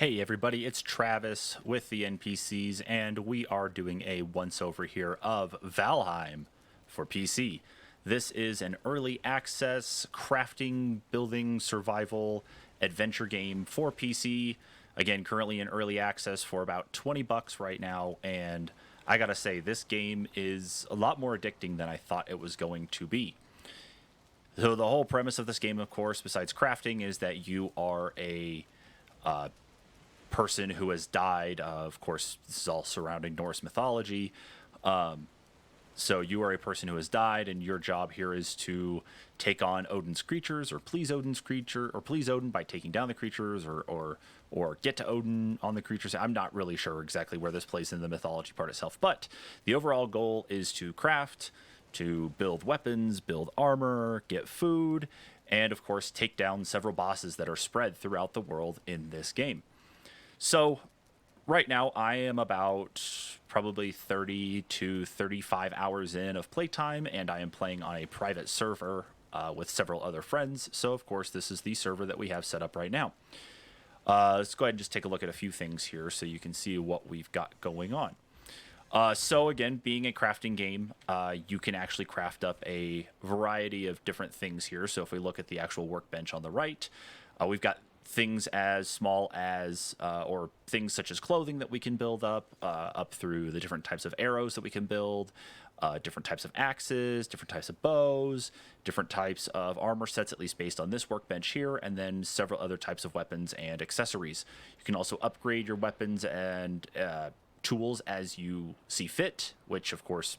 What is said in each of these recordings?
Hey everybody, it's Travis with the NPCs, and we are doing a once-over here of Valheim for PC. This is an early access crafting, building, survival, adventure game for PC. Again, currently in early access for about 20 bucks right now, and I gotta say, this game is a lot more addicting than I thought it was going to be. So the whole premise of this game, of course, besides crafting, is that you are a person who has died. Of course, this is all surrounding Norse mythology. So you are a person who has died, and your job here is to take on Odin's creatures, or please Odin by taking down the creatures, or get to Odin on the creatures. I'm not really sure exactly where this plays in the mythology part itself, but the overall goal is to craft, to build weapons, build armor, get food, and of course take down several bosses that are spread throughout the world in this game. So right now I am about probably 30 to 35 hours in of playtime, and I am playing on a private server with several other friends. So of course this is the server that we have set up right now. Let's go ahead and just take a look at a few things here so you can see what we've got going on. So again, being a crafting game, you can actually craft up a variety of different things here. So if we look at the actual workbench on the right, we've got things as small as, or things such as clothing that we can build up through the different types of arrows that we can build, different types of axes, different types of bows, different types of armor sets, at least based on this workbench here, and then several other types of weapons and accessories. You can also upgrade your weapons and tools as you see fit, which of course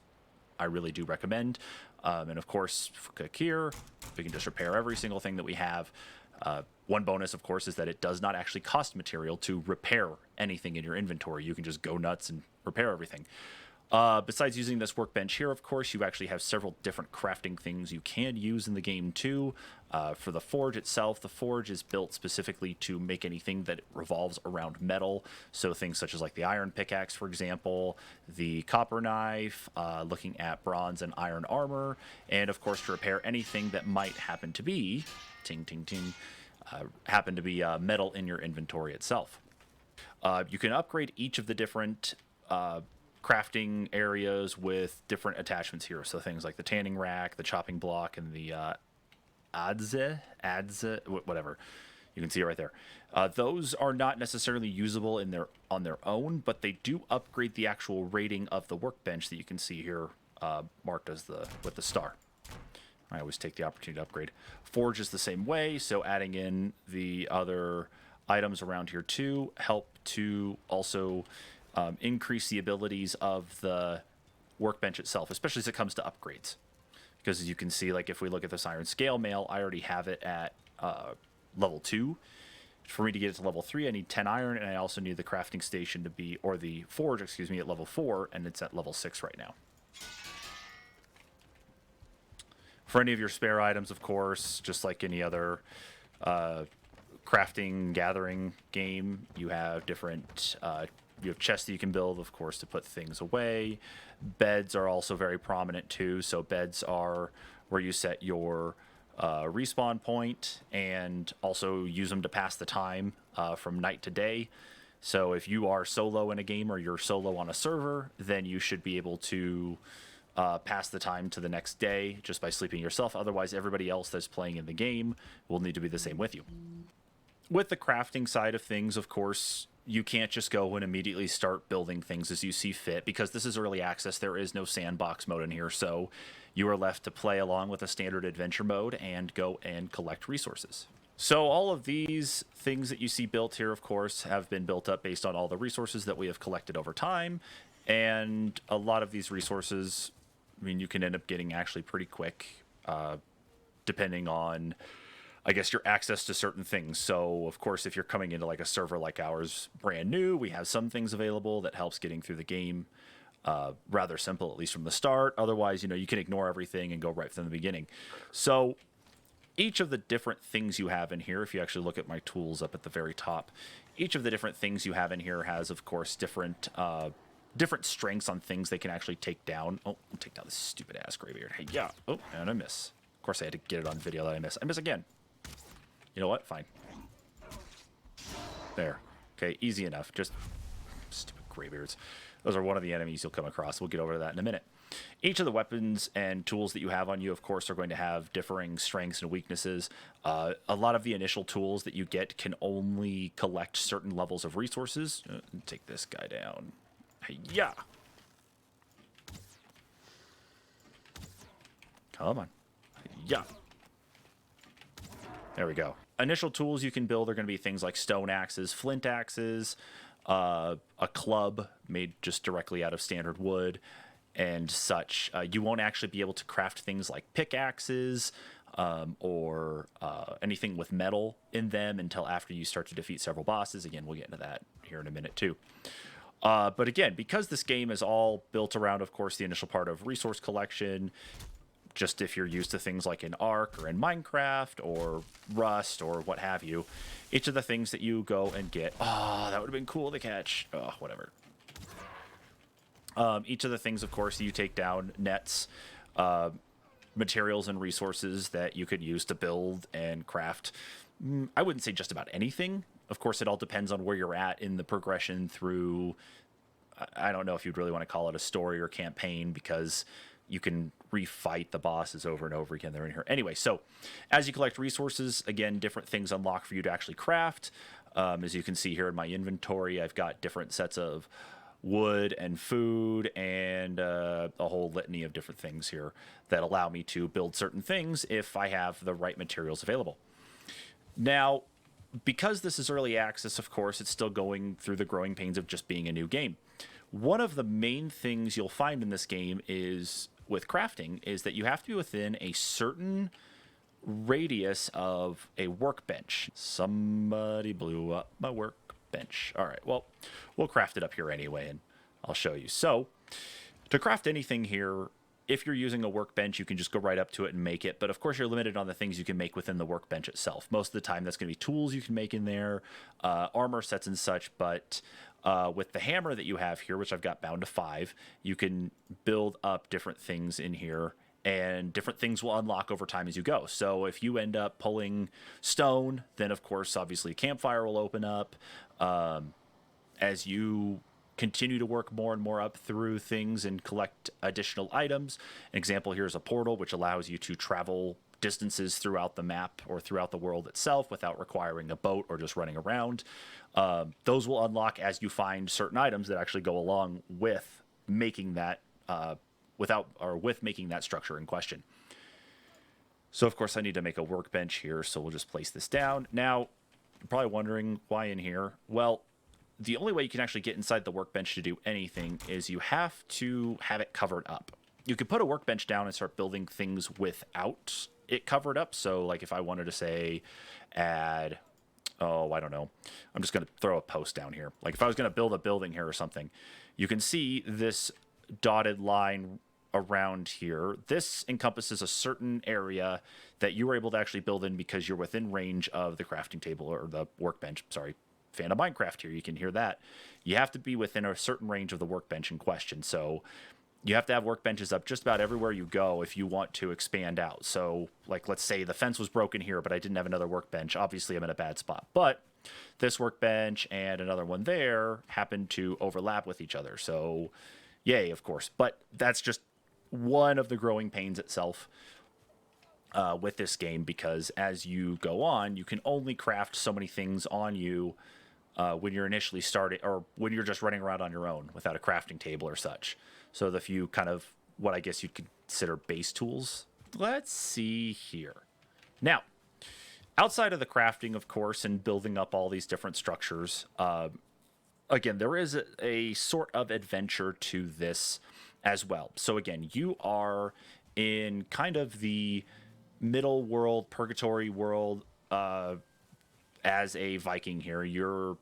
I really do recommend. And of course, click here, we can just repair every single thing that we have. One bonus, of course, is that it does not actually cost material to repair anything in your inventory. You can just go nuts and repair everything. Besides using this workbench here, of course, you actually have several different crafting things you can use in the game too. For the forge itself, the forge is built specifically to make anything that revolves around metal. So things such as like the iron pickaxe, for example, the copper knife, looking at bronze and iron armor, and of course to repair anything that might happen to be, ting ting ting, metal in your inventory itself. You can upgrade each of the different crafting areas with different attachments here. So things like the tanning rack, the chopping block, and the whatever. You can see it right there. Those are not necessarily usable on their own, but they do upgrade the actual rating of the workbench that you can see here, marked as with the star. I always take the opportunity to upgrade. Forge is the same way, so adding in the other items around here too help to also increase the abilities of the workbench itself, especially as it comes to upgrades. Because as you can see, like if we look at this iron scale mail, I already have it at level 2. For me to get it to level 3, I need 10 iron, and I also need the crafting station to be, or the forge, excuse me, at level 4, and it's at level 6 right now. For any of your spare items, of course, just like any other crafting, gathering game, you have different, you have chests that you can build, of course, to put things away. Beds are also very prominent too, so beds are where you set your respawn point and also use them to pass the time from night to day. So if you are solo in a game or you're solo on a server, then you should be able to pass the time to the next day just by sleeping yourself. Otherwise, everybody else that's playing in the game will need to be the same with you. With the crafting side of things, of course, you can't just go and immediately start building things as you see fit, because this is early access. There is no sandbox mode in here, so you are left to play along with a standard adventure mode and go and collect resources. So all of these things that you see built here, of course, have been built up based on all the resources that we have collected over time, and a lot of these resources, I mean, you can end up getting actually pretty quick, depending on, I guess, your access to certain things. So, of course, if you're coming into like a server like ours, brand new, we have some things available that helps getting through the game rather simple, at least from the start. Otherwise, you know, you can ignore everything and go right from the beginning. So each of the different things you have in here, if you actually look at my tools up at the very top, each of the different things you have in here has, of course, different strengths on things they can actually take down. Oh, I'll take down this stupid ass graveyard. Hey, yeah. Oh, and I miss. Of course, I had to get it on video that I miss. I miss again. You know what? Fine. There. Okay, easy enough. Just stupid graybeards. Those are one of the enemies you'll come across. We'll get over to that in a minute. Each of the weapons and tools that you have on you, of course, are going to have differing strengths and weaknesses. A lot of the initial tools that you get can only collect certain levels of resources. Take this guy down. Yeah. Come on. Yeah. There we go. Initial tools you can build are going to be things like stone axes, flint axes, a club made just directly out of standard wood, and such. You won't actually be able to craft things like pickaxes or anything with metal in them until after you start to defeat several bosses. Again, we'll get into that here in a minute too. But again, because this game is all built around, of course, the initial part of resource collection, just if you're used to things like in Ark or in Minecraft or Rust or what have you, each of the things that you go and get, oh, that would have been cool to catch. Oh, whatever. Each of the things, of course, you take down nets, materials and resources that you could use to build and craft. I wouldn't say just about anything. Of course, it all depends on where you're at in the progression through, I don't know if you'd really want to call it a story or campaign, because you can refight the bosses over and over again. They're in here. Anyway, so as you collect resources, again, different things unlock for you to actually craft. As you can see here in my inventory, I've got different sets of wood and food and a whole litany of different things here that allow me to build certain things if I have the right materials available. Now, because this is early access, of course, it's still going through the growing pains of just being a new game. One of the main things you'll find in this game is with crafting is that you have to be within a certain radius of a workbench. Somebody blew up my workbench. All right, well, we'll craft it up here anyway, and I'll show you. So to craft anything here, if you're using a workbench, you can just go right up to it and make it. But of course, you're limited on the things you can make within the workbench itself. Most of the time, that's going to be tools you can make in there, armor sets and such. But with the hammer that you have here, which I've got bound to 5, you can build up different things in here, and different things will unlock over time as you go. So if you end up pulling stone, then of course, obviously, a campfire will open up. As you continue to work more and more up through things and collect additional items. An example here is a portal, which allows you to travel distances throughout the map or throughout the world itself without requiring a boat or just running around. Those will unlock as you find certain items that actually go along with making that with making that structure in question. So of course I need to make a workbench here, so we'll just place this down. Now, you're probably wondering why in here. Well, the only way you can actually get inside the workbench to do anything is you have to have it covered up. You could put a workbench down and start building things without it covered up. So like if I wanted to say add, oh, I don't know. I'm just going to throw a post down here. Like if I was going to build a building here or something, you can see this dotted line around here. This encompasses a certain area that you were able to actually build in because you're within range of the crafting table or the workbench. Sorry. Fan of Minecraft here, you can hear that. You have to be within a certain range of the workbench in question. So you have to have workbenches up just about everywhere you go if you want to expand out. So like, let's say the fence was broken here, but I didn't have another workbench. Obviously, I'm in a bad spot. But this workbench and another one there happen to overlap with each other. So yay, of course. But that's just one of the growing pains itself with this game, because as you go on, you can only craft so many things on you when you're initially starting, or when you're just running around on your own without a crafting table or such. So the few kind of what I guess you'd consider base tools. Let's see here. Now, outside of the crafting, of course, and building up all these different structures, again, there is a sort of adventure to this as well. So again, you are in kind of the middle world, purgatory world, as a Viking here. You're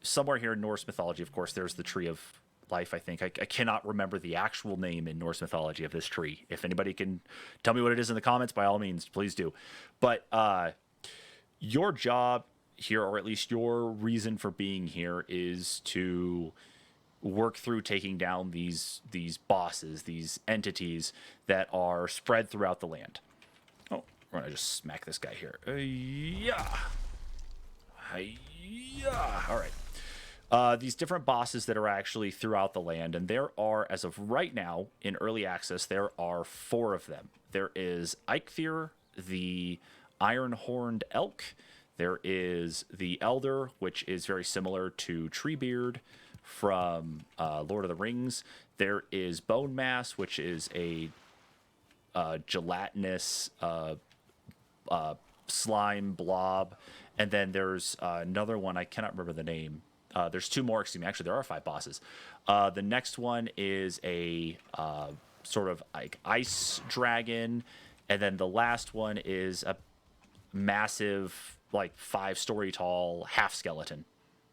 somewhere here in Norse mythology. Of course, there's the Tree of Life, I think. I cannot remember the actual name in Norse mythology of this tree. If anybody can tell me what it is in the comments, by all means, please do. But your job here, or at least your reason for being here, is to work through taking down these bosses, these entities that are spread throughout the land. Oh, we're going to just smack this guy here. Yeah. Yeah. All right. These different bosses that are actually throughout the land, and there are, as of right now, in early access, there are 4 of them. There is Eikthyr, the Iron-Horned Elk. There is the Elder, which is very similar to Treebeard from Lord of the Rings. There is Bone Mass, which is a gelatinous slime blob. And then there's another one, I cannot remember the name. There's 2 more, excuse me. Actually, there are 5 bosses. The next one is a sort of like ice dragon. And then the last one is a massive, like 5-story tall half skeleton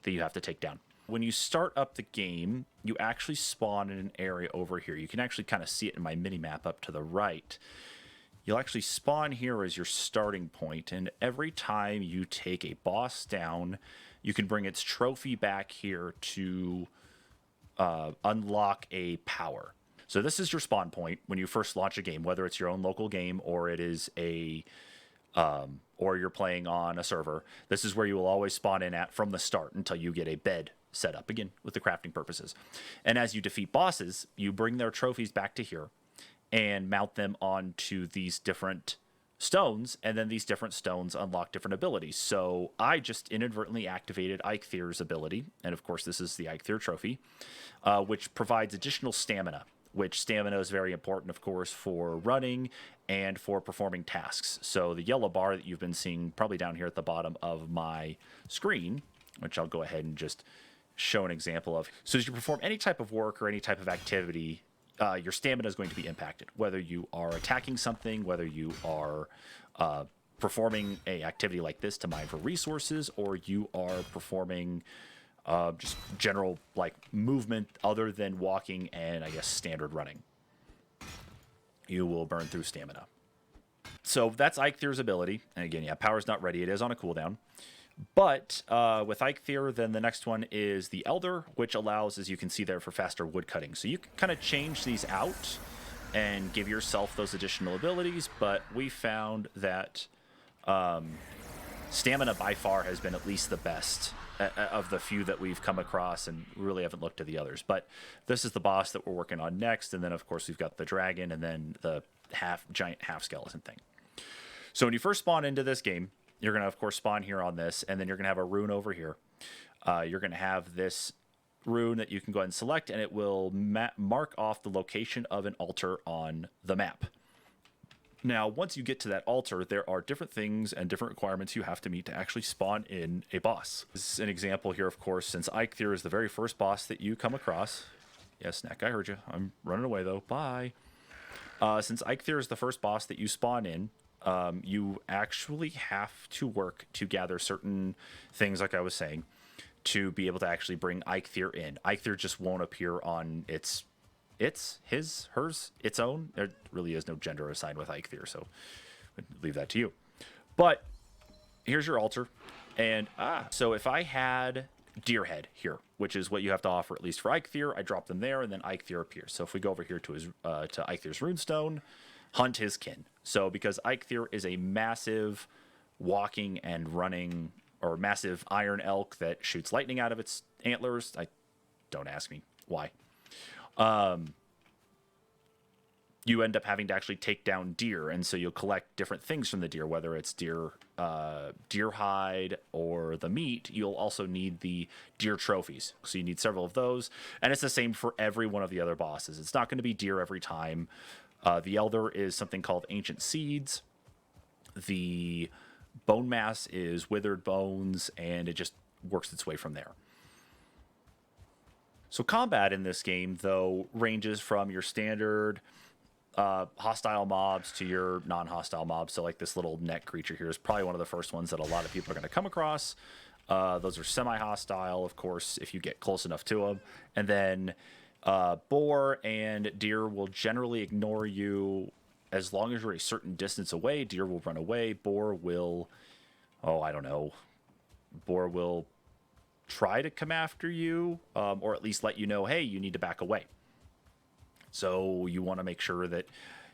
that you have to take down. When you start up the game, you actually spawn in an area over here. You can actually kind of see it in my mini map up to the right. You'll actually spawn here as your starting point, and every time you take a boss down, you can bring its trophy back here to unlock a power. So this is your spawn point when you first launch a game, whether it's your own local game or it is a or you're playing on a server. This is where you will always spawn in at from the start until you get a bed set up, again, with the crafting purposes. And as you defeat bosses, you bring their trophies back to here and mount them onto these different stones, and then these different stones unlock different abilities. So I just inadvertently activated Eikthyr ability, and of course this is the Eikthyr trophy, which provides additional stamina, which stamina is very important, of course, for running and for performing tasks. So the yellow bar that you've been seeing probably down here at the bottom of my screen, which I'll go ahead and just show an example of. So as you perform any type of work or any type of activity, your stamina is going to be impacted, whether you are attacking something, whether you are performing a activity like this to mine for resources, or you are performing just general like movement other than walking and I guess standard running. You will burn through stamina. So that's Eikthyr ability. And again, yeah, power's not ready. It is on a cooldown. But with Eikthyr, then the next one is the Elder, which allows, as you can see there, for faster wood cutting. So you can kind of change these out and give yourself those additional abilities, but we found that stamina by far has been at least the best of the few that we've come across, and really haven't looked at the others. But this is the boss that we're working on next, and then of course we've got the dragon and then the giant half skeleton thing. So when you first spawn into this game, you're going to, of course, spawn here on this, and then you're going to have a rune over here. You're going to have this rune that you can go ahead and select, and it will mark off the location of an altar on the map. Now, once you get to that altar, there are different things and different requirements you have to meet to actually spawn in a boss. This is an example here, of course, since Eikthyr is the very first boss that you come across. Yes, Snack, I heard you. I'm running away, though. Bye. Since Eikthyr is the first boss that you spawn in, you actually have to work to gather certain things, like I was saying, to be able to actually bring Eikthyr in. Eikthyr just won't appear on its, his, hers, its own. There really is no gender assigned with Eikthyr, so I'd leave that to you. But here's your altar, and so if I had Deer Head here, which is what you have to offer, at least for Eikthyr, I drop them there, and then Eikthyr appears. So if we go over here to his to Eiktyr's runestone, hunt his kin. So because Eikthyr is a massive walking and running, or massive iron elk that shoots lightning out of its antlers, don't ask me why. You end up having to actually take down deer, and so you'll collect different things from the deer, whether it's deer hide or the meat. You'll also need the deer trophies, so you need several of those, and it's the same for every one of the other bosses. It's not going to be deer every time. The Elder is something called Ancient Seeds. The Bone Mass is Withered Bones, and it just works its way from there. So combat in this game, though, ranges from your standard hostile mobs to your non-hostile mobs. So like this little neck creature here is probably one of the first ones that a lot of people are going to come across. Those are semi-hostile, of course, if you get close enough to them. And then boar and deer will generally ignore you as long as you're a certain distance away. Deer will run away. Boar will, boar will try to come after you, or at least let you know, hey, you need to back away. So you want to make sure that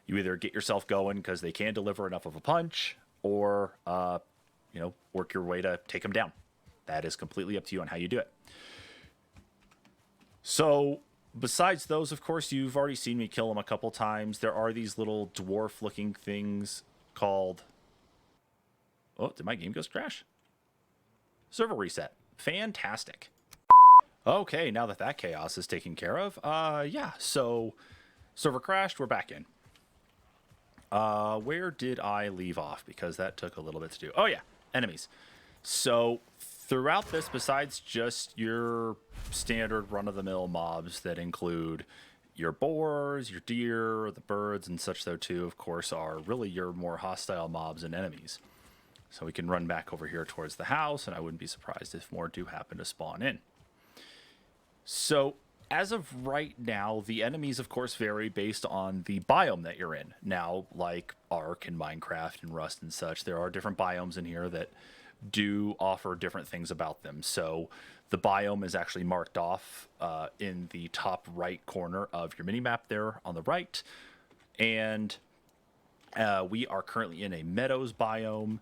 you either get yourself going because they can deliver enough of a punch, or work your way to take them down. That is completely up to you on how you do it. So, besides those, of course, you've already seen me kill them a couple times. There are these little dwarf-looking things called... Oh, did my game just crash? Server reset. Fantastic. Okay, now that that chaos is taken care of, yeah, so server crashed, we're back in. Where did I leave off? Because that took a little bit to do. Oh, yeah, enemies. So, throughout this, besides just your standard run-of-the-mill mobs that include your boars, your deer, the birds, and such, though, too, of course, are really your more hostile mobs and enemies. So we can run back over here towards the house, and I wouldn't be surprised if more do happen to spawn in. So, as of right now, the enemies, of course, vary based on the biome that you're in. Now, like Ark and Minecraft and Rust and such, there are different biomes in here that do offer different things about them. So, the biome is actually marked off in the top right corner of your minimap there on the right. And we are currently in a meadows biome.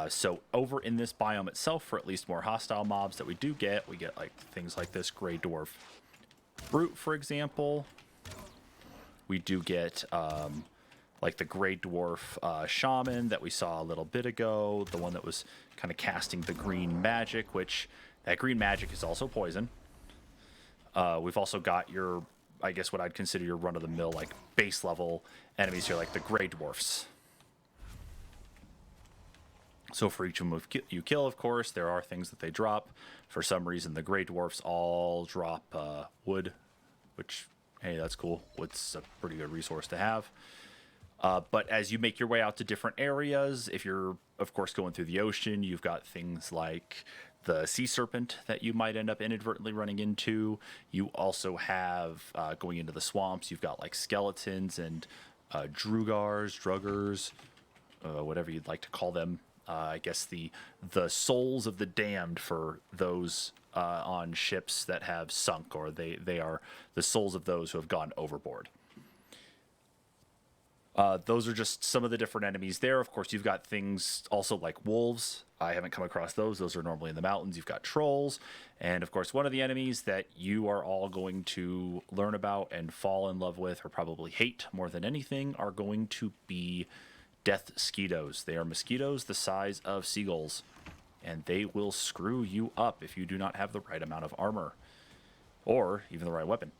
So over in this biome itself, for at least more hostile mobs that we get like things like this gray dwarf brute, for example. We do get like the gray dwarf shaman that we saw a little bit ago, the one that was kind of casting the green magic, which that green magic is also poison. We've also got your, I guess what I'd consider your run-of-the-mill, like base level enemies here, like the gray dwarfs. So for each one you kill, of course, there are things that they drop. For some reason, the Grey Dwarfs all drop wood, which, hey, that's cool. Wood's a pretty good resource to have. But as you make your way out to different areas, if you're, of course, going through the ocean, you've got things like the sea serpent that you might end up inadvertently running into. You also have, going into the swamps, you've got like skeletons and druggers, whatever you'd like to call them. I guess the souls of the damned for those on ships that have sunk, or they are the souls of those who have gone overboard. Those are just some of the different enemies there. Of course, you've got things also like wolves. I haven't come across those. Those are normally in the mountains. You've got trolls. And, of course, one of the enemies that you are all going to learn about and fall in love with, or probably hate more than anything, are going to be death mosquitoes. They are mosquitoes the size of seagulls, and they will screw you up if you do not have the right amount of armor or even the right weapon.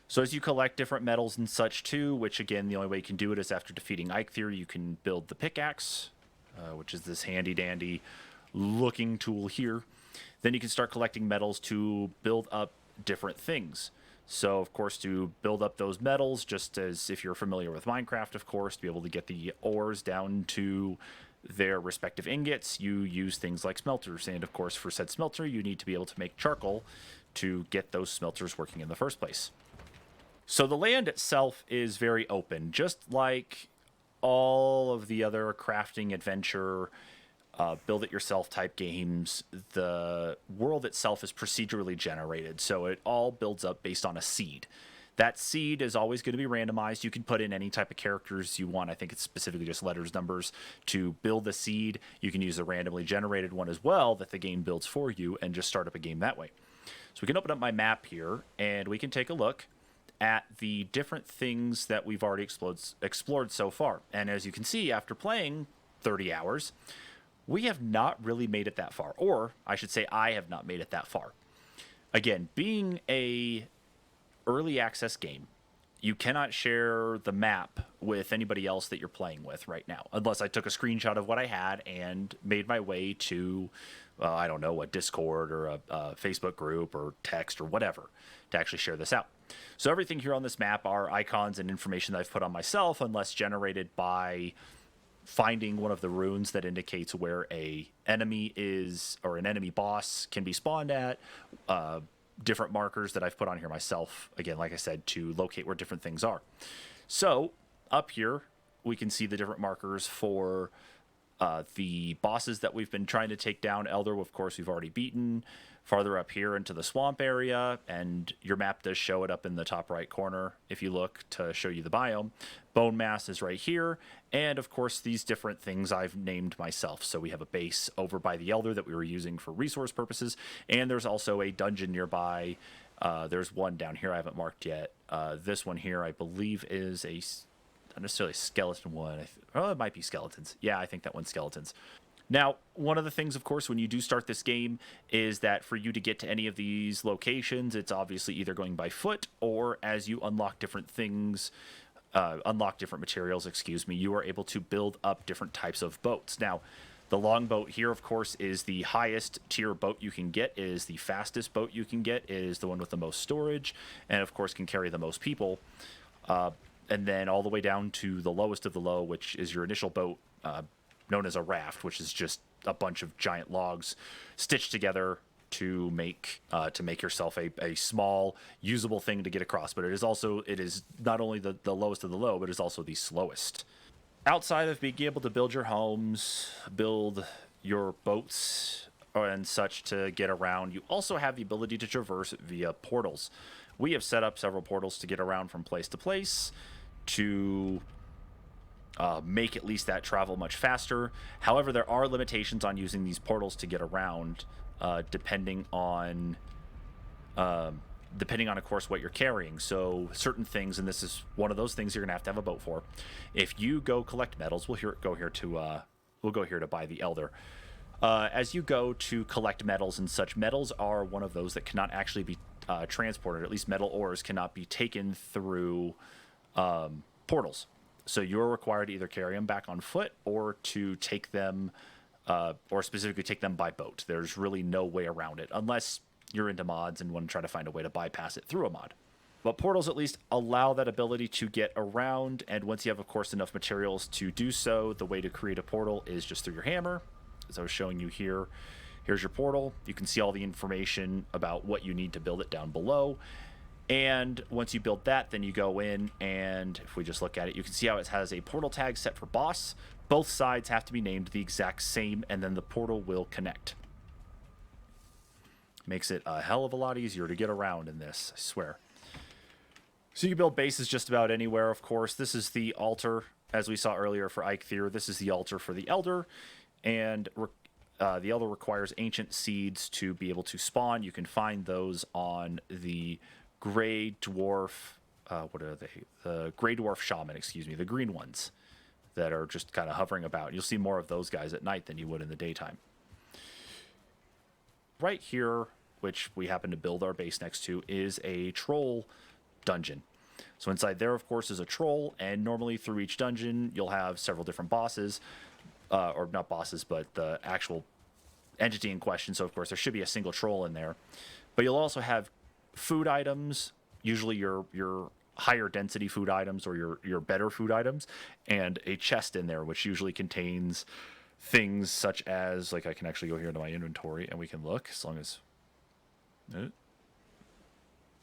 So as you collect different metals and such too, which again, the only way you can do it is after defeating Eikthyr, you can build the pickaxe, which is this handy dandy looking tool here. Then you can start collecting metals to build up different things. So, of course, to build up those metals, just as if you're familiar with Minecraft, of course, to be able to get the ores down to their respective ingots, you use things like smelters. And, of course, for said smelter, you need to be able to make charcoal to get those smelters working in the first place. So the land itself is very open, just like all of the other crafting adventure build it yourself type games. The world itself is procedurally generated, so it all builds up based on a seed. That seed is always going to be randomized. You can put in any type of characters you want. I think it's specifically just letters, numbers to build the seed. You can use a randomly generated one as well that the game builds for you and just start up a game that way. So we can open up my map here and we can take a look at the different things that we've already explored so far. And as you can see, after playing 30 hours, we have not really made it that far. Or, I should say, I have not made it that far. Again, being a early access game, you cannot share the map with anybody else that you're playing with right now, unless I took a screenshot of what I had and made my way to, I don't know, a Discord or a Facebook group or text or whatever to actually share this out. So everything here on this map are icons and information that I've put on myself, unless generated by finding one of the runes that indicates where a enemy is, or an enemy boss can be spawned at, different markers that I've put on here myself, again, like I said, to locate where different things are. So up here, we can see the different markers for the bosses that we've been trying to take down. Elder, of course, we've already beaten. Farther up here into the swamp area, and your map does show it up in the top right corner if you look to show you the biome. Bone mass is right here, and of course these different things I've named myself. So we have a base over by the Elder that we were using for resource purposes, and there's also a dungeon nearby There's one down here I haven't marked yet. This one here, I believe, is not necessarily a skeleton one. Oh, it might be skeletons. Yeah, I think that one's skeletons. Now, one of the things, of course, when you do start this game is that for you to get to any of these locations, it's obviously either going by foot or as you unlock different things, unlock different materials, excuse me, you are able to build up different types of boats. Now, the longboat here, of course, is the highest tier boat you can get, is the fastest boat you can get, is the one with the most storage, and of course can carry the most people. And then all the way down to the lowest of the low, which is your initial boat, known as a raft, which is just a bunch of giant logs stitched together to make yourself a small usable thing to get across. But it is not only the lowest of the low, but it is also the slowest. Outside of being able to build your homes, build your boats and such to get around, you also have the ability to traverse via portals. We have set up several portals to get around from place to place to make at least that travel much faster. However, there are limitations on using these portals to get around, depending on, of course, what you're carrying. So certain things, and this is one of those things you're gonna have a boat for. If you go collect metals, we'll go here to buy the Elder. As you go to collect metals and such, metals are one of those that cannot actually be transported. At least metal ores cannot be taken through portals. So you're required to either carry them back on foot or to take them, or specifically take them by boat. There's really no way around it, unless you're into mods and want to try to find a way to bypass it through a mod. But portals at least allow that ability to get around, and once you have, of course, enough materials to do so, the way to create a portal is just through your hammer. As I was showing you here, here's your portal. You can see all the information about what you need to build it down below. And once you build that, then you go in, and if we just look at it, you can see how it has a portal tag set for boss. Both sides have to be named the exact same, and then the portal will connect. Makes it a hell of a lot easier to get around in this, I swear. So you can build bases just about anywhere, of course. This is the altar, as we saw earlier for Eikthyr. This is the altar for the Elder, and the Elder requires ancient seeds to be able to spawn. You can find those on the Gray Dwarf, what are they? The Gray Dwarf Shaman, excuse me, the green ones that are just kind of hovering about. You'll see more of those guys at night than you would in the daytime. Right here, which we happen to build our base next to, is a troll dungeon. So inside there, of course, is a troll, and normally through each dungeon, you'll have several different bosses, or not bosses, but the actual entity in question. So, of course, there should be a single troll in there. But you'll also have food items, usually your higher density food items or your better food items, and a chest in there, which usually contains things such as, like, I can actually go here into my inventory and we can look, as long as...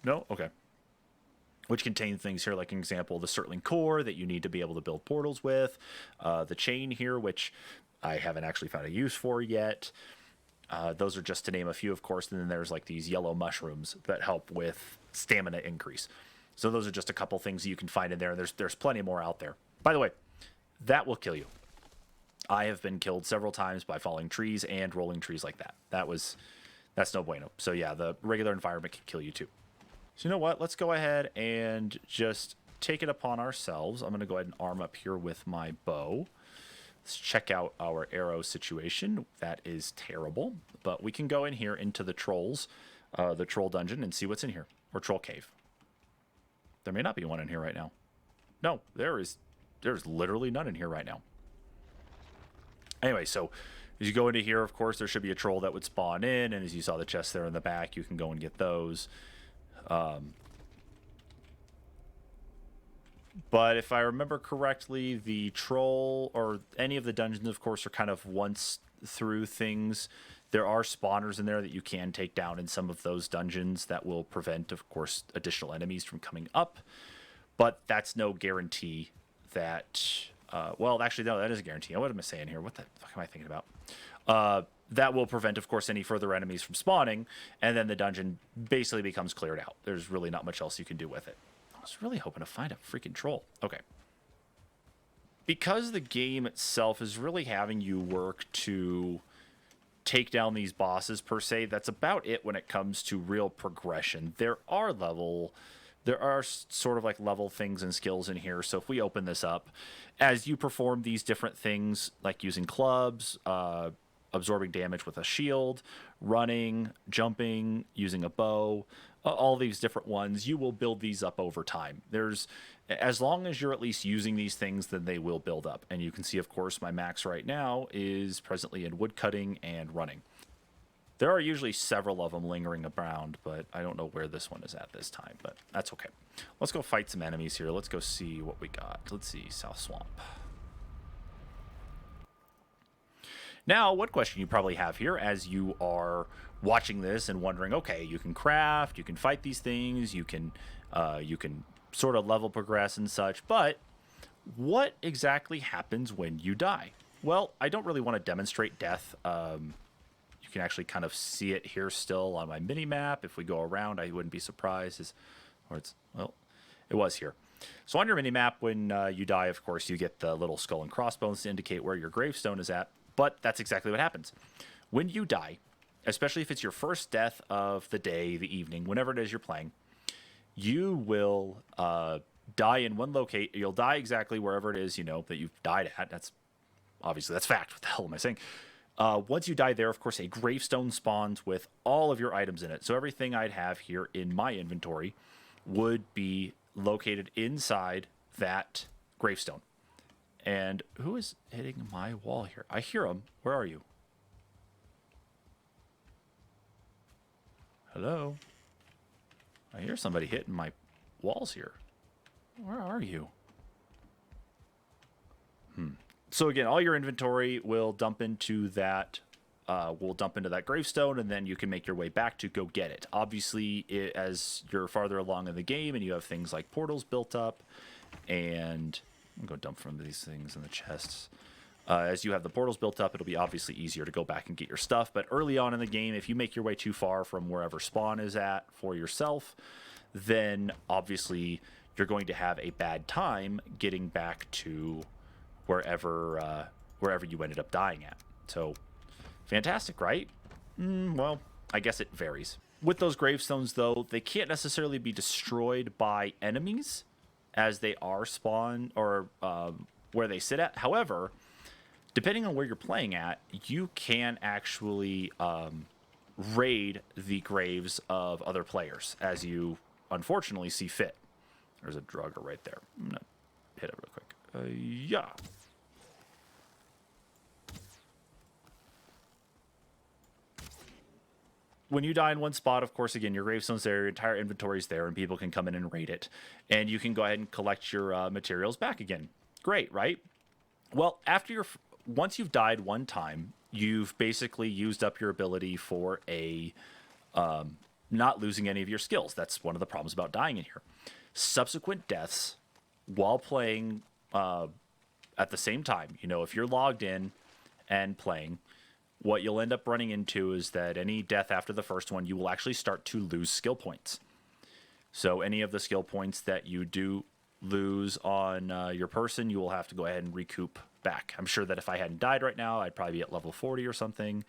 No? Okay. Which contain things here, like an example, the Surtling core that you need to be able to build portals with, the chain here, which I haven't actually found a use for yet. Those are just to name a few, of course, and then there's like these yellow mushrooms that help with stamina increase. So those are just a couple things you can find in there, and there's plenty more out there. By the way, that will kill you. I have been killed several times by falling trees and rolling trees like that. That's no bueno. So yeah, the regular environment can kill you too. So you know what? Let's go ahead and just take it upon ourselves. I'm going to go ahead and arm up here with my bow. Let's check out our arrow situation. That is terrible. But we can go in here into the trolls, the troll dungeon, and see what's in here. Or troll cave. There may not be one in here right now. No, there's literally none in here right now. Anyway, so as you go into here, of course, there should be a troll that would spawn in. And as you saw the chest there in the back, you can go and get those. But if I remember correctly, the troll or any of the dungeons, of course, are kind of once through things. There are spawners in there that you can take down in some of those dungeons that will prevent, of course, additional enemies from coming up. But that's no guarantee that... well, actually, no, that is a guarantee. What am I saying here? What the fuck am I thinking about? That will prevent, of course, any further enemies from spawning, and then the dungeon basically becomes cleared out. There's really not much else you can do with it. I was really hoping to find a freaking troll. Okay. Because the game itself is really having you work to take down these bosses per se. That's about it when it comes to real progression. There are sort of like level things and skills in here. So if we open this up, as you perform these different things, like using clubs, absorbing damage with a shield, running, jumping, using a bow, all these different ones, you will build these up over time. As long as you're at least using these things, then they will build up. And you can see, of course, my max right now is presently in woodcutting and running. There are usually several of them lingering around, but I don't know where this one is at this time, but that's okay. Let's go fight some enemies here. Let's go see what we got. Let's see, South Swamp. Now, one question you probably have here as you are watching this and wondering, okay, you can craft, you can fight these things, you can sort of level progress and such, but what exactly happens when you die? Well, I don't really want to demonstrate death. You can actually kind of see it here still on my mini map. If we go around, I wouldn't be surprised. It was here. So on your mini map, when you die, of course, you get the little skull and crossbones to indicate where your gravestone is at. But that's exactly what happens. When you die, especially if it's your first death of the day, the evening, whenever it is you're playing, you will die in one location. You'll die exactly wherever it is, that you've died at. That's fact. What the hell am I saying? Once you die there, of course, a gravestone spawns with all of your items in it. So everything I'd have here in my inventory would be located inside that gravestone. And who is hitting my wall here? I hear him. Where are you? Hello? I hear somebody hitting my walls here. Where are you? So again, all your inventory will dump into that gravestone, and then you can make your way back to go get it. Obviously, as you're farther along in the game and you have things like portals built up, and I'm going to dump from these things in the chests. As you have the portals built up, it'll be obviously easier to go back and get your stuff. But early on in the game, if you make your way too far from wherever spawn is at for yourself, then obviously you're going to have a bad time getting back to wherever you ended up dying at. So, fantastic, right? Well, I guess it varies. With those gravestones, though, they can't necessarily be destroyed by enemies as they are spawn or where they sit at. However, depending on where you're playing at, you can actually raid the graves of other players as you unfortunately see fit. There's a drugger right there. I'm going to hit it real quick. Yeah. When you die in one spot, of course, again, your gravestone's there, your entire inventory's there, and people can come in and raid it. And you can go ahead and collect your materials back again. Great, right? Well, once you've died one time, you've basically used up your ability for not losing any of your skills. That's one of the problems about dying in here. Subsequent deaths while playing at the same time, if you're logged in and playing, what you'll end up running into is that any death after the first one, you will actually start to lose skill points. So any of the skill points that you do lose on your person, you will have to go ahead and recoup back. I'm sure that if I hadn't died right now, I'd probably be at level 40 or something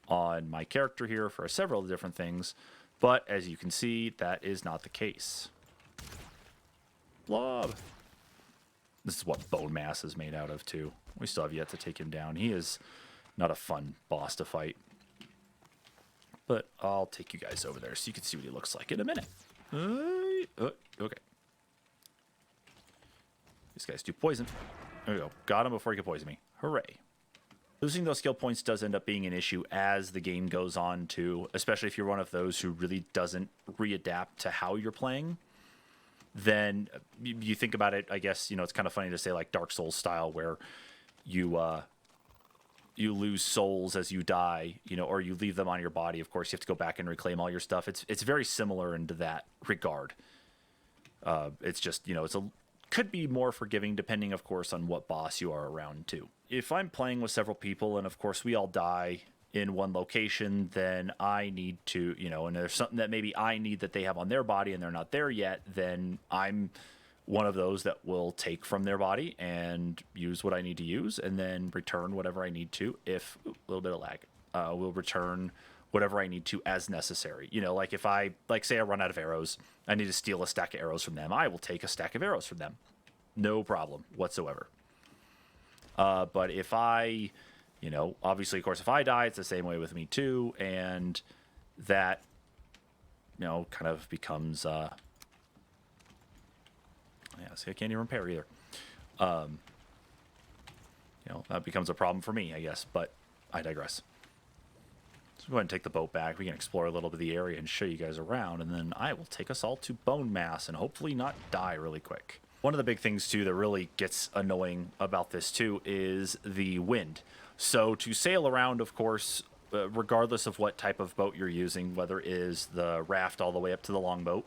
on my character here for several different things. But as you can see, that is not the case. Blob. This is what bone mass is made out of, too. We still have yet to take him down. He is not a fun boss to fight. But I'll take you guys over there so you can see what he looks like in a minute. Okay. These guys do poison. There we go. Got him before he could poison me. Hooray. Losing those skill points does end up being an issue as the game goes on, too. Especially if you're one of those who really doesn't readapt to how you're playing. Then you think about it, I guess, it's kind of funny to say like Dark Souls style where you lose souls as you die, or you leave them on your body. Of course, you have to go back and reclaim all your stuff. It's very similar into that regard. It's just, could be more forgiving depending, of course, on what boss you are around too. If I'm playing with several people and, of course, we all die in one location, then I need to, and there's something that maybe I need that they have on their body and they're not there yet, then I'm one of those that will take from their body and use what I need to use and then return whatever I need to if, a little bit of lag, will return whatever I need to as necessary. You know, like if I, like say I run out of arrows, I need to steal a stack of arrows from them, I will take a stack of arrows from them. No problem whatsoever. But if I, you know, obviously, of course, if I die, it's the same way with me too. And that, you know, kind of becomes, yeah, see, I can't even repair either. You know, that becomes a problem for me, I guess, but I digress. So go ahead and take the boat back. We can explore a little bit of the area and show you guys around, and then I will take us all to Bone Mass and hopefully not die really quick. One of the big things, too, that really gets annoying about this, too, is the wind. So to sail around, of course, regardless of what type of boat you're using, whether it is the raft all the way up to the longboat,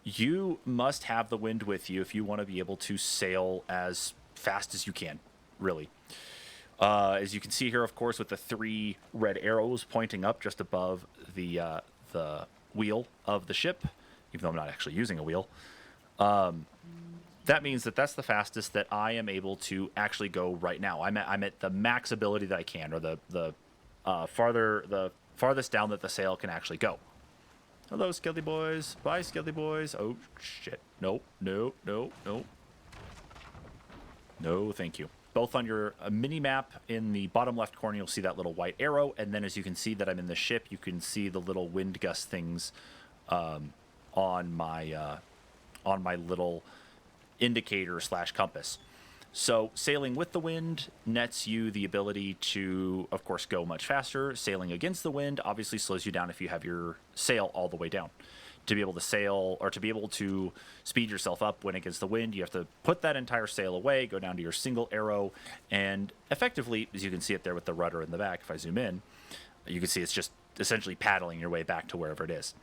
you must have the wind with you if you want to be able to sail as fast as you can, really. As you can see here, of course, with the 3 red arrows pointing up just above the wheel of the ship, even though I'm not actually using a wheel, that means that that's the fastest that I am able to actually go right now. I'm at the max ability that I can, or the farthest down that the sail can actually go. Hello, Skelly boys. Bye, Skelly boys. Oh, shit. Nope, nope, nope, nope. No, thank you. Both on your mini map in the bottom left corner, you'll see that little white arrow. And then as you can see that I'm in the ship, you can see the little wind gust things on my little indicator / compass. So sailing with the wind nets you the ability to, of course, go much faster. Sailing against the wind obviously slows you down if you have your sail all the way down. To be able to sail, or to be able to speed yourself up when against the wind, you have to put that entire sail away, go down to your single arrow, and effectively, as you can see it there with the rudder in the back, if I zoom in, you can see it's just essentially paddling your way back to wherever it is.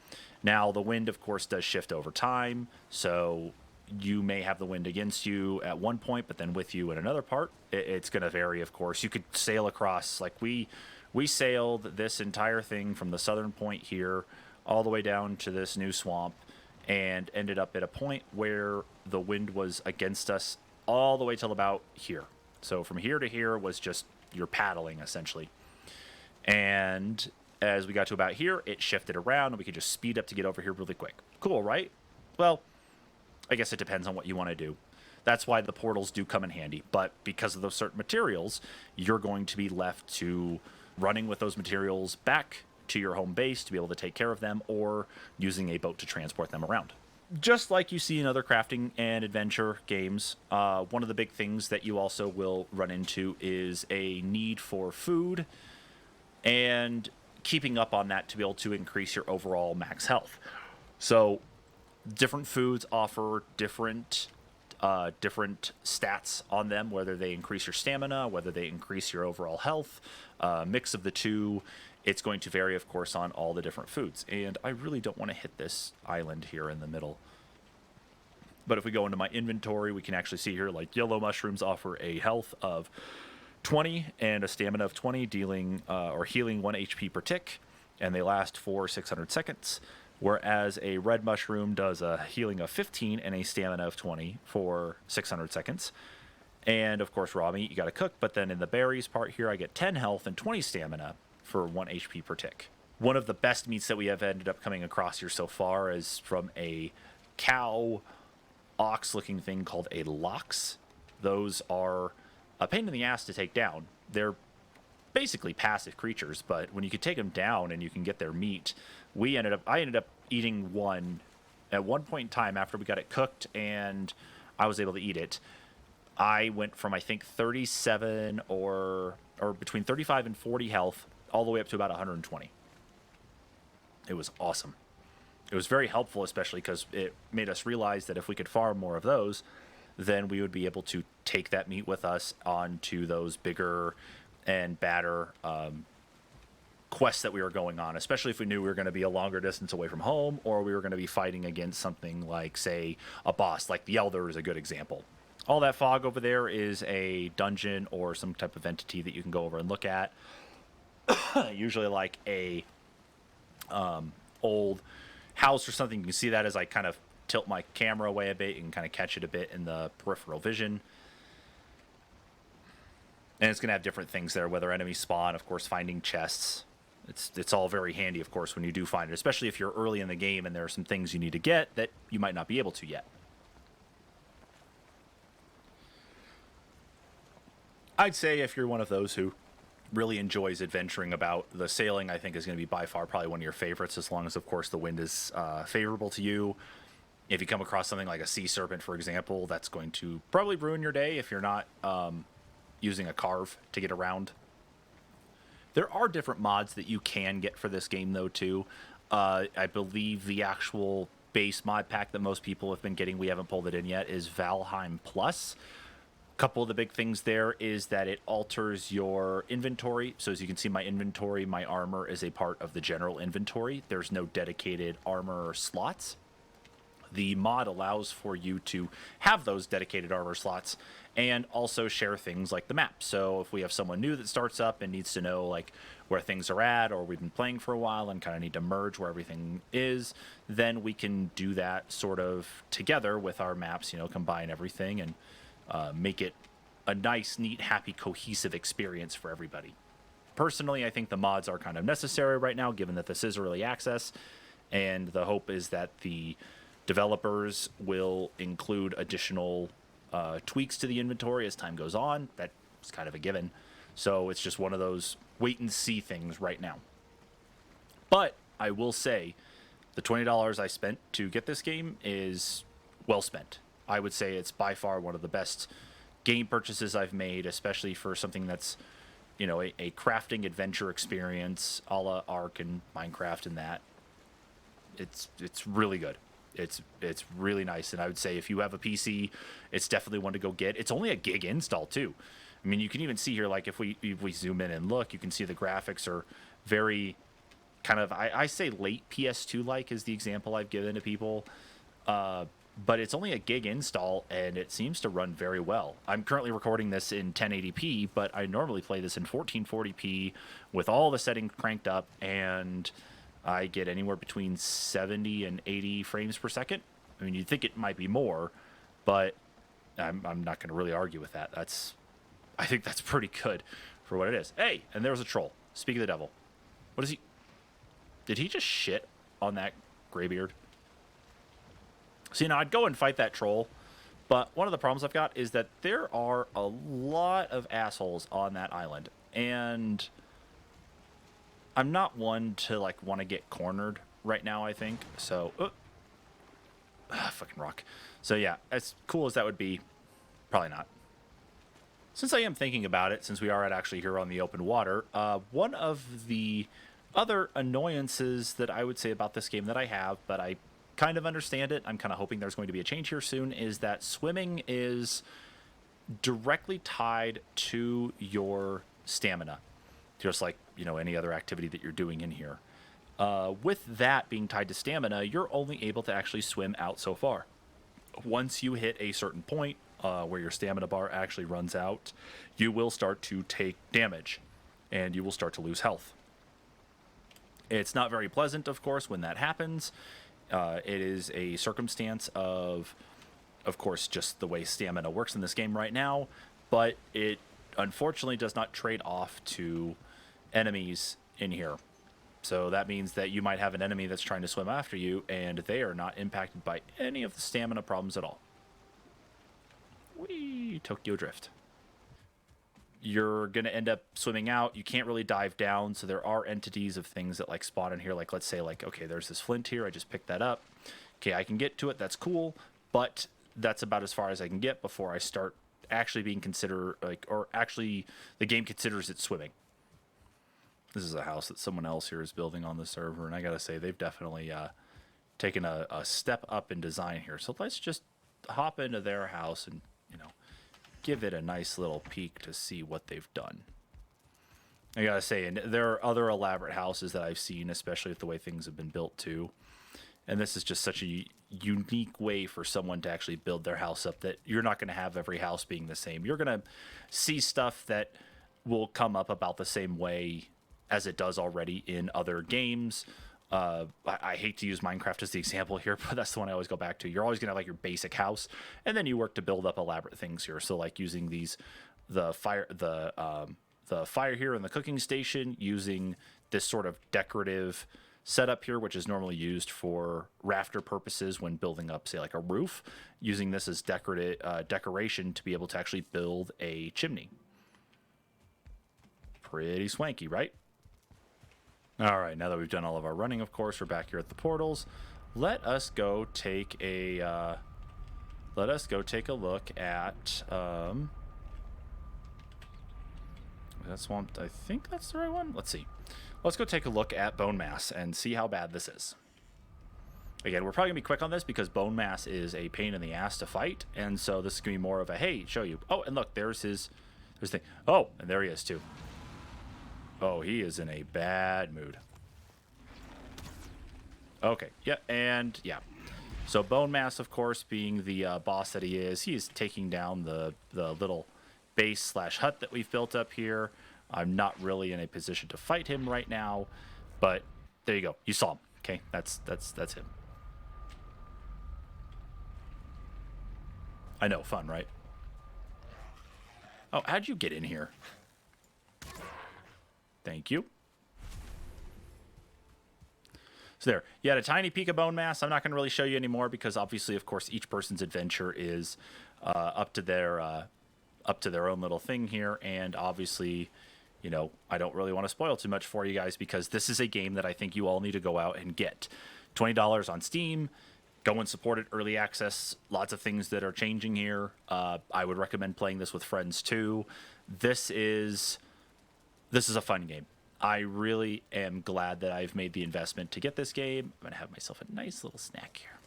Now, the wind, of course, does shift over time, so you may have the wind against you at one point, but then with you at another part. It's going to vary, of course. You could sail across, like we sailed this entire thing from the southern point here all the way down to this new swamp and ended up at a point where the wind was against us all the way till about here. So from here to here was just you're paddling, essentially. And as we got to about here, it shifted around, and we could just speed up to get over here really quick. Cool, right? Well, I guess it depends on what you want to do. That's why the portals do come in handy. But because of those certain materials, you're going to be left to running with those materials back to your home base to be able to take care of them, or using a boat to transport them around. Just like you see in other crafting and adventure games, one of the big things that you also will run into is a need for food and keeping up on that to be able to increase your overall max health. So different foods offer different stats on them, whether they increase your stamina, whether they increase your overall health, mix of the two. It's going to vary, of course, on all the different foods. And I really don't want to hit this island here in the middle. But if we go into my inventory, we can actually see here, like, yellow mushrooms offer a health of 20 and a stamina of 20, dealing or healing 1 HP per tick, and they last for 600 seconds. Whereas a red mushroom does a healing of 15 and a stamina of 20 for 600 seconds. And, of course, raw meat, you got to cook. But then in the berries part here, I get 10 health and 20 stamina for 1 HP per tick. One of the best meats that we have ended up coming across here so far is from a cow ox looking thing called a lox. Those are a pain in the ass to take down. They're basically passive creatures, but when you can take them down and you can get their meat, I ended up eating one at one point in time after we got it cooked and I was able to eat it. I went from, I think, 37 or between 35 and 40 health all the way up to about 120. It was awesome. It was very helpful, especially because it made us realize that if we could farm more of those, then we would be able to take that meat with us onto those bigger and badder quests that we were going on, especially if we knew we were going to be a longer distance away from home, or we were going to be fighting against something like, say, a boss, like the Elder is a good example. All that fog over there is a dungeon or some type of entity that you can go over and look at. Usually like a old house or something. You can see that as I kind of tilt my camera away a bit. You can kind of catch it a bit in the peripheral vision. And it's going to have different things there, whether enemies spawn, of course, finding chests. It's all very handy, of course, when you do find it, especially if you're early in the game and there are some things you need to get that you might not be able to yet. I'd say if you're one of those who really enjoys adventuring about, the sailing I think is going to be by far probably one of your favorites, as long as, of course, the wind is favorable to you. If you come across something like a sea serpent, for example, that's going to probably ruin your day if you're not using a carve to get around. There are different mods that you can get for this game, though, too. I believe the actual base mod pack that most people have been getting, we haven't pulled it in yet, is Valheim Plus. A couple of the big things there is that it alters your inventory. So as you can see, my inventory, my armor is a part of the general inventory. There's no dedicated armor slots. The mod allows for you to have those dedicated armor slots and also share things like the map. So if we have someone new that starts up and needs to know like where things are at, or we've been playing for a while and kind of need to merge where everything is, then we can do that sort of together with our maps, combine everything and make it a nice, neat, happy, cohesive experience for everybody. Personally, I think the mods are kind of necessary right now, given that this is early access, and the hope is that the developers will include additional tweaks to the inventory as time goes on. That's kind of a given. So it's just one of those wait and see things right now. But I will say the $20 I spent to get this game is well spent. I would say it's by far one of the best game purchases I've made, especially for something that's, a crafting adventure experience a la Ark and Minecraft and that. It's really good. It's really nice, and I would say if you have a PC, it's definitely one to go get. It's only a gig install too. I mean, you can even see here, like if we zoom in and look, you can see the graphics are very kind of, I say late PS2 like is the example I've given to people, but it's only a gig install and it seems to run very well. I'm currently recording this in 1080p, but I normally play this in 1440p with all the settings cranked up, and I get anywhere between 70 and 80 frames per second. I mean, you'd think it might be more, but I'm not going to really argue with that. I think that's pretty good for what it is. Hey, and there was a troll. Speak of the devil. What is he? Did he just shit on that graybeard? See, now I'd go and fight that troll, but one of the problems I've got is that there are a lot of assholes on that island, and I'm not one to want to get cornered right now, I think. So, fucking rock. So yeah, as cool as that would be, probably not. Since I am thinking about it, since we are actually here on the open water, one of the other annoyances that I would say about this game that I have, but I kind of understand it, I'm kind of hoping there's going to be a change here soon, is that swimming is directly tied to your stamina. Just like, any other activity that you're doing in here. With that being tied to stamina, you're only able to actually swim out so far. Once you hit a certain point where your stamina bar actually runs out, you will start to take damage, and you will start to lose health. It's not very pleasant, of course, when that happens. It is a circumstance of course, just the way stamina works in this game right now, but it unfortunately does not trade off to enemies in here. So that means that you might have an enemy that's trying to swim after you, and they are not impacted by any of the stamina problems at all. Whee! Tokyo Drift. You're going to end up swimming out. You can't really dive down, so there are entities of things that spawn in here. Let's say okay, there's this flint here. I just picked that up. Okay, I can get to it. That's cool, but that's about as far as I can get before I start actually being considered, or actually the game considers it swimming. This is a house that someone else here is building on the server, and I gotta say, they've definitely taken a step up in design here. So let's just hop into their house and, give it a nice little peek to see what they've done. I gotta say, and there are other elaborate houses that I've seen, especially with the way things have been built too. And this is just such a unique way for someone to actually build their house up that you're not going to have every house being the same. You're going to see stuff that will come up about the same way as it does already in other games. I hate to use Minecraft as the example here, but that's the one I always go back to. You're always going to have your basic house, and then you work to build up elaborate things here. So using these the fire here in the cooking station using this sort of decorative setup here, which is normally used for rafter purposes when building up, say, like a roof, using this as decoration to be able to actually build a chimney. Pretty swanky, right? All right, now that we've done all of our running, of course, we're back here at the portals. Let us go take a look at that's one. I think that's the right one. Let's see. Let's go take a look at bone mass and see how bad this is. Again, we're probably gonna be quick on this because bone mass is a pain in the ass to fight, and so this is gonna be more of a hey, show you. Oh, and look, there's his thing. Oh, and there he is too. Oh, he is in a bad mood. Okay, yeah, and yeah. So bone mass, of course, being the boss that he is taking down the little base / hut that we've built up here. I'm not really in a position to fight him right now, but there you go. You saw him. Okay, that's him. I know, fun, right? Oh, how'd you get in here? Thank you. So there, you had a tiny peek of bone mass. I'm not going to really show you anymore because obviously, of course, each person's adventure is up to their own little thing here, and obviously, you know, I don't really want to spoil too much for you guys because this is a game that I think you all need to go out and get. $20 on Steam. Go and support it. Early access. Lots of things that are changing here. I would recommend playing this with friends too. This is a fun game. I really am glad that I've made the investment to get this game. I'm going to have myself a nice little snack here.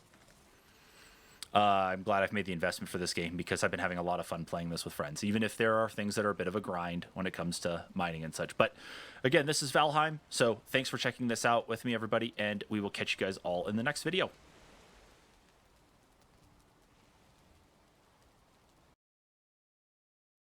I'm glad I've made the investment for this game because I've been having a lot of fun playing this with friends, even if there are things that are a bit of a grind when it comes to mining and such. But again, this is Valheim, so thanks for checking this out with me, everybody, and we will catch you guys all in the next video.